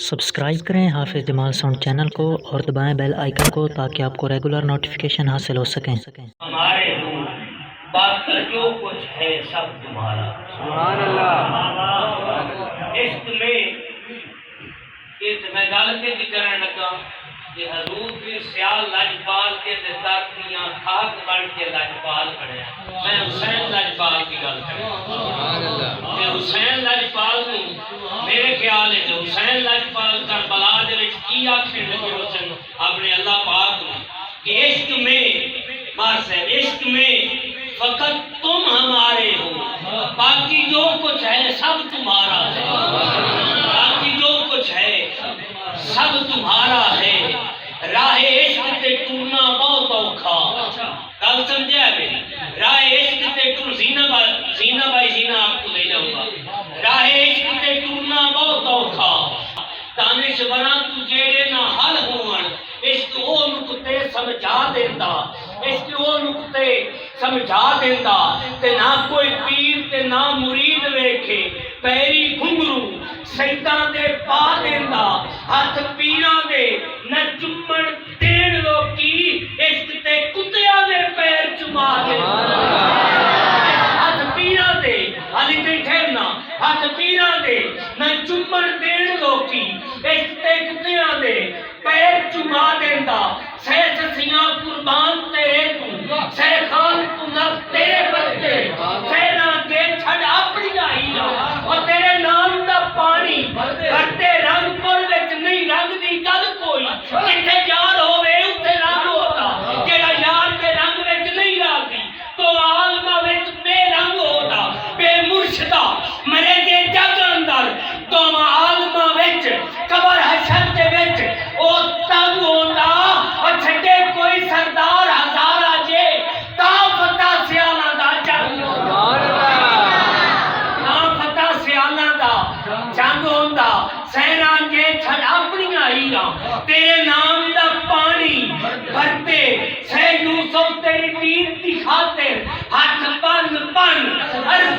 Subscribe کریں حافظ جمال sound channel کو اور دبائیں بیل آئیکن کو تاکہ آپ کو ریگولر نوٹیفیکیشن حاصل ہو سکیں۔ ہمارے ہوں باقی جو کچھ ہے سب تمہارا۔ سبحان اللہ۔ عشق میں گل کے کرن لگا کہ حضور بھی سیال لاجپال کے درتیاں خاک بن کے لاجپال کھڑے، میں حسین لاجپال کی گل کروں کہ حسین لاجپال کو میرے خیال ہے کہ حسین لاجپال کربلا دے وچ کی آکھن لگے حسین اپنے اللہ پاک کو کہ عشق میں عشق میں فقط تم ہمارے ہو، باقی جو کچھ ہے سب تمہارا ہے، باقی جو کچھ ہے سب تمہارا ہے۔ راہ عشق تے ٹرنا بہت اوکھا، گل سمجھا ہے میری؟ راہ عشق تے ٹر زینہ بائی زینہ آپ کو لے جاؤں گا۔ راہ عشق تے ٹرنا بہت اوکھا، دانشوراں تو جیڑے نہ حل ہون، عشق او نقطے سمجھا دیندا، عشق او نقطے سمجھا دیندا تے نہ کوئی پیر تے نہ مرید ویکھے، پیری گھنگرو سیداں دے پا دیندا، ہاتھ پیراں دے نہ چمن دین لوکی، عشق تے کتیاں دے پیر چما دیندا۔ ہاتھ پیراں دے علی تے ٹھہرنا، ہاتھ پیراں دے نہ چمن دین لوکی، عشق تے کتیاں دے پیر چما دیندا۔ سہ سسیاں قربان تیرے تو، سہ خان تو نف تیرے بچے، سہنا کے چھڑ اپنی آئی اور تیرے نام دا پانی بھرتے رنگ پور وچ نہیں رنگ دی گل کوئی، جتھے یار ہوے اتھے رنگ ہوتا، جیڑا یار دے رنگ وچ نہیں راضی تو عالماں وچ بے رنگ ہوتا، بے مرشدہ مرے دے جگ اندر تو عالماں وچ قبر حشر دے وچ او تنگ ہوتا اور چھڈے کوئی سردار ہزارہ جے تا فتح سیالاں دا جنگ جنگ ہوندا، سہراں جے چھڑ اپنی ہیراں تیرے نام دا پانی بھرتے، سہ یوسف تیری دین دی خاطر ہاتھ بن بن عرض